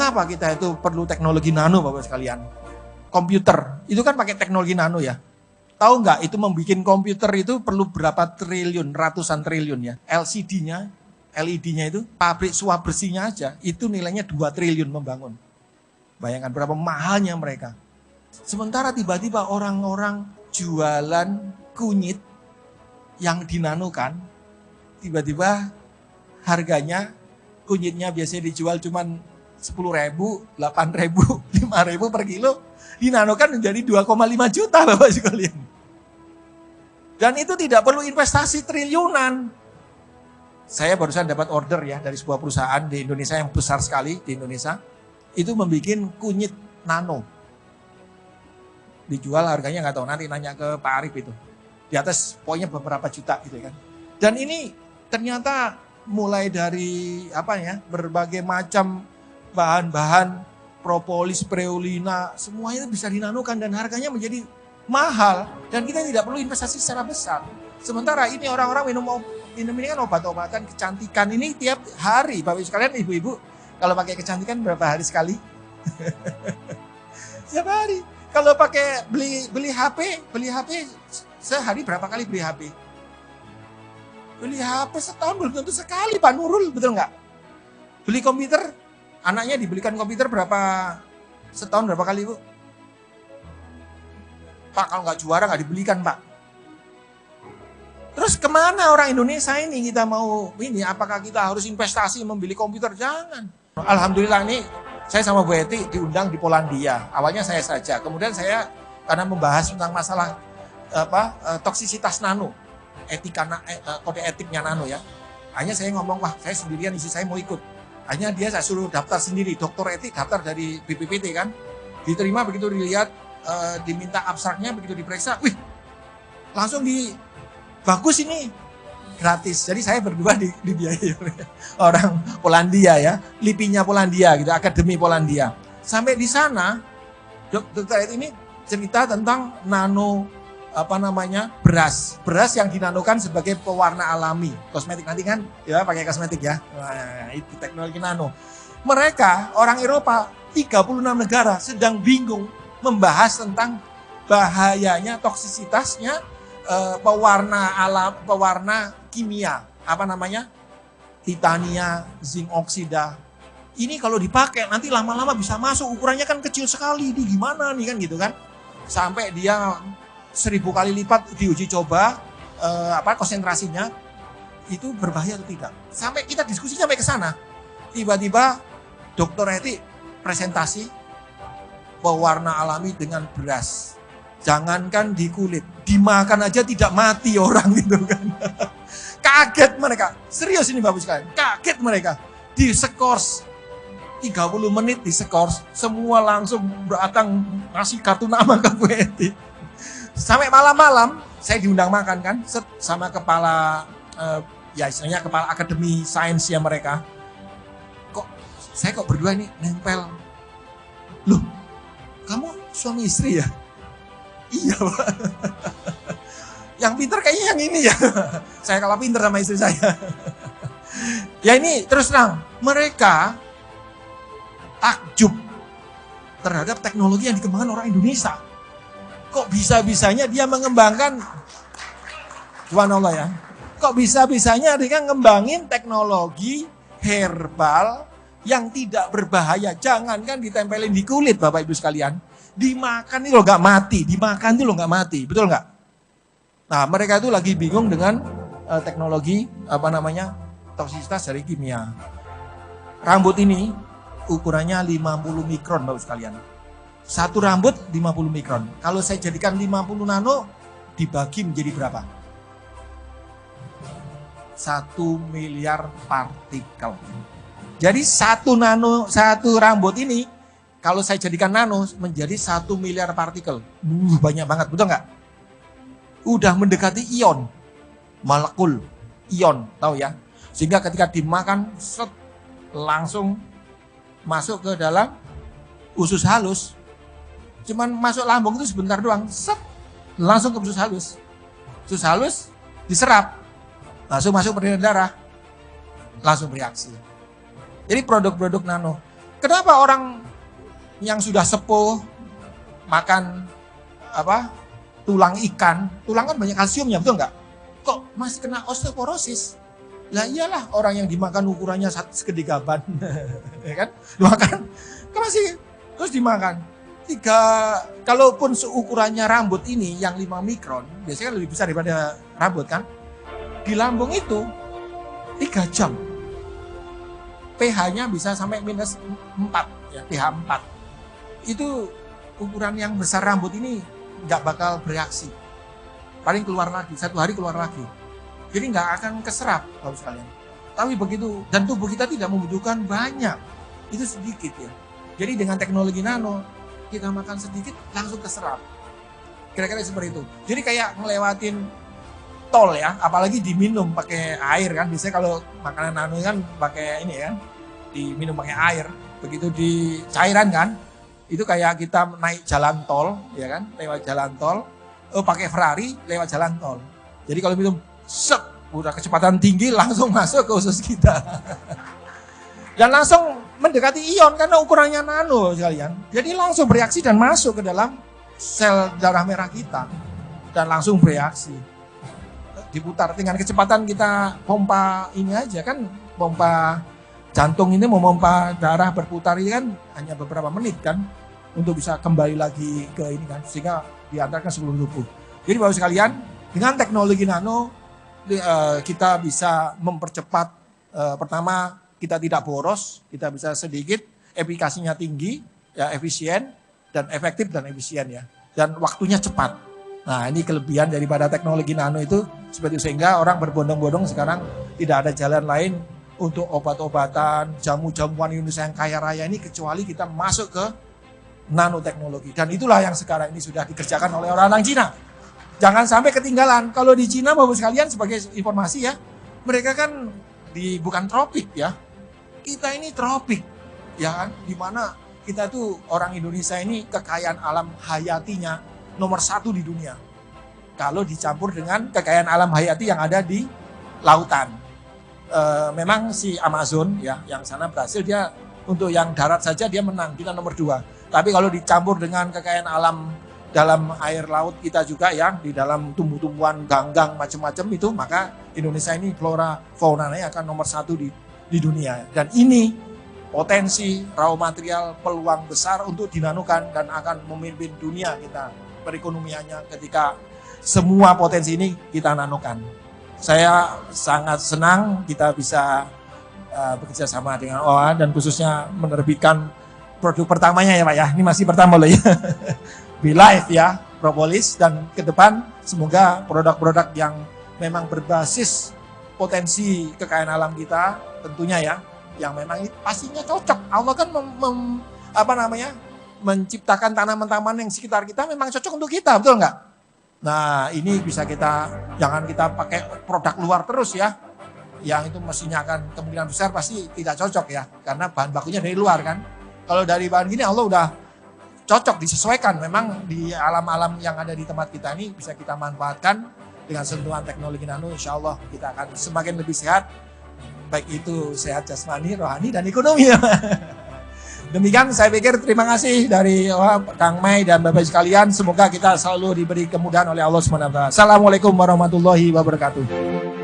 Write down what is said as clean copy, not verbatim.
Kenapa kita itu perlu teknologi nano Bapak sekalian? Komputer, itu kan pakai teknologi nano ya. Tahu nggak itu membuat komputer itu perlu berapa triliun, ratusan triliun ya. LCD-nya, LED-nya itu, pabrik suap bersihnya aja, itu nilainya 2 triliun membangun. Bayangkan berapa mahalnya mereka. Sementara tiba-tiba orang-orang jualan kunyit yang dinanokan, tiba-tiba harganya kunyitnya biasanya dijual cuman 10.000, 8.000, 5.000 per kilo, dinanokan menjadi 2,5 juta Bapak sekalian. Dan itu tidak perlu investasi triliunan. Saya barusan dapat order ya dari sebuah perusahaan di Indonesia yang besar sekali di Indonesia. Itu membuat kunyit nano. Dijual harganya nggak tahu, nanti nanya ke Pak Arif itu. Di atas poinnya beberapa juta gitu kan. Dan ini ternyata mulai dari berbagai macam bahan-bahan propolis, preolina, semuanya bisa dinanokan dan harganya menjadi mahal dan kita tidak perlu investasi secara besar. Sementara ini orang-orang minum ini kan obat-obatan kecantikan ini tiap hari. Bapak sekalian, ibu-ibu, kalau pakai kecantikan berapa hari sekali? Tiap hari. Kalau pakai beli HP sehari berapa kali beli HP? Beli HP setahun belum tentu sekali Pak Nurul, betul nggak? Beli komputer, anaknya dibelikan komputer setahun berapa kali Bu? Pak kalau nggak juara nggak dibelikan Pak. Terus kemana orang Indonesia ini kita mau ini? Apakah kita harus investasi membeli komputer? Jangan. Alhamdulillah ini saya sama Bu Eti diundang di Polandia. Awalnya saya saja, kemudian saya karena membahas tentang masalah toksisitas nano, kode etiknya nano ya. Hanya saya ngomong, wah saya sendirian, istri saya mau ikut. Hanya saya suruh daftar sendiri, dokter etik daftar dari BPPT kan. Diterima, begitu dilihat, diminta abstraknya, begitu diperiksa, wih langsung bagus ini, gratis. Jadi saya berdua dibiayai orang Polandia ya, LIPI-nya Polandia gitu, Akademi Polandia. Sampai di sana, dokter etik ini cerita tentang nano beras yang dinanokan sebagai pewarna alami kosmetik, nanti kan ya pakai kosmetik ya. Nah, itu teknologi nano. Mereka orang Eropa 36 negara sedang bingung membahas tentang bahayanya, toksisitasnya pewarna kimia, titania, zinc oksida. Ini kalau dipakai nanti lama-lama bisa masuk, ukurannya kan kecil sekali, di gimana nih kan gitu kan. Sampai dia 1000 kali lipat diuji coba konsentrasinya itu berbahaya atau tidak. Sampai kita diskusi sampai ke sana. Tiba-tiba dokter etik presentasi pewarna alami dengan beras. Jangankan di kulit, dimakan aja tidak mati orang gitu kan. Kaget mereka. Serius ini Bapak sekalian, kaget mereka. Diskors 30 menit diskors, semua langsung datang ngasih kartu nama ke Bu Eti. Sampai malam-malam saya diundang makan kan sama kepala istilahnya kepala akademi sainsnya mereka. Saya kok berdua ini nempel. Loh, kamu suami istri ya? Iya Pak. Yang pintar kayaknya yang ini ya. Saya kalah pintar sama istri saya. Ya ini terus terang, mereka takjub terhadap teknologi yang dikembangkan orang Indonesia. Kok bisa-bisanya dia mengembangkan, subhanallah ya, kok bisa-bisanya dia ngembangin teknologi herbal yang tidak berbahaya. Jangankan ditempelin di kulit Bapak Ibu sekalian, dimakan itu loh nggak mati, dimakan itu loh nggak mati, betul nggak? Nah mereka itu lagi bingung dengan teknologi toksisitas dari kimia. Rambut ini ukurannya 50 mikron Bapak sekalian. Satu rambut 50 mikron. Kalau saya jadikan 50 nano, dibagi menjadi berapa? 1 miliar partikel. Jadi satu rambut ini, kalau saya jadikan nano, menjadi 1 miliar partikel. Banyak banget, betul nggak? Udah mendekati ion, molekul, ion, tahu ya? Sehingga ketika dimakan, langsung masuk ke dalam usus halus. Cuman masuk lambung itu sebentar doang, langsung ke usus halus. Usus halus diserap, langsung masuk peredaran darah, langsung bereaksi. Jadi produk-produk nano. Kenapa orang yang sudah sepuh makan tulang ikan, tulang kan banyak kalsiumnya, betul nggak? Kok masih kena osteoporosis? Lah iyalah, orang yang dimakan ukurannya segede gaban, ya kan? Dimakan, kan masih terus dimakan. Kalaupun seukurannya rambut ini yang 5 mikron, biasanya kan lebih besar daripada rambut kan? Di lambung itu 3 jam. pH-nya bisa sampai minus 4, ya, pH 4. Itu ukuran yang besar rambut ini nggak bakal bereaksi. Paling keluar lagi, 1 hari keluar lagi. Jadi nggak akan keserap, Bapak sekalian. Tapi begitu, dan tubuh kita tidak membutuhkan banyak. Itu sedikit ya. Jadi dengan teknologi nano, kita makan sedikit langsung keserap. Kira-kira seperti itu. Jadi kayak ngelewatin tol ya, apalagi diminum pakai air kan. Biasanya kalau makanan nano kan pakai ini ya, diminum pakai air. Begitu di cairan kan, itu kayak kita naik jalan tol, ya kan, lewat jalan tol. Pakai Ferrari lewat jalan tol. Jadi kalau minum, udah kecepatan tinggi langsung masuk ke usus kita. Dan langsung mendekati ion karena ukurannya nano sekalian. Jadi langsung bereaksi dan masuk ke dalam sel darah merah kita. Dan langsung bereaksi. Diputar dengan kecepatan kita pompa ini aja kan, pompa jantung ini memompa darah berputar ini kan hanya beberapa menit kan untuk bisa kembali lagi ke ini kan, sehingga diantarkan seluruh tubuh. Jadi Bapak sekalian, dengan teknologi nano kita bisa mempercepat, pertama kita tidak boros, kita bisa sedikit, efikasinya tinggi, ya efisien dan efektif dan efisien ya, dan waktunya cepat. Nah ini kelebihan daripada teknologi nano itu seperti sehingga orang berbondong-bondong sekarang tidak ada jalan lain untuk obat-obatan, jamu-jamuan Indonesia yang kaya raya ini kecuali kita masuk ke nanoteknologi. Dan itulah yang sekarang ini sudah dikerjakan oleh orang-orang Cina. Jangan sampai ketinggalan. Kalau di Cina Bapak sekalian sebagai informasi ya, mereka kan bukan tropik ya. Kita ini tropik ya kan, dimana kita tuh orang Indonesia ini kekayaan alam hayatinya nomor 1 di dunia. Kalau dicampur dengan kekayaan alam hayati yang ada di lautan. Memang si Amazon ya, yang sana berhasil dia untuk yang darat saja dia menang, kita nomor 2. Tapi kalau dicampur dengan kekayaan alam dalam air laut kita juga ya, di dalam tumbuh-tumbuhan ganggang macam-macam itu, maka Indonesia ini flora faunanya akan nomor 1 di dunia. Dan ini potensi raw material peluang besar untuk dinanokan dan akan memimpin dunia kita perekonomiannya ketika semua potensi ini kita nanokan. Saya sangat senang kita bisa bekerja sama dengan OA dan khususnya menerbitkan produk pertamanya ya Pak ya. Ini masih pertama loh ya. Be Life ya, propolis, dan ke depan semoga produk-produk yang memang berbasis potensi kekayaan alam kita tentunya ya, yang memang pastinya cocok. Allah kan menciptakan tanaman-tanaman yang sekitar kita memang cocok untuk kita, betul nggak? Nah ini bisa jangan kita pakai produk luar terus ya, yang itu mestinya akan kemungkinan besar pasti tidak cocok ya, karena bahan bakunya dari luar kan. Kalau dari bahan gini Allah udah cocok, disesuaikan memang di alam-alam yang ada di tempat kita ini bisa kita manfaatkan dengan sentuhan teknologi nano. Insya Allah kita akan semakin lebih sehat, baik itu sehat jasmani, rohani, dan ekonomi. Demikian saya pikir, terima kasih dari Kang Mai dan Bapak sekalian. Semoga kita selalu diberi kemudahan oleh Allah SWT. Assalamualaikum warahmatullahi wabarakatuh.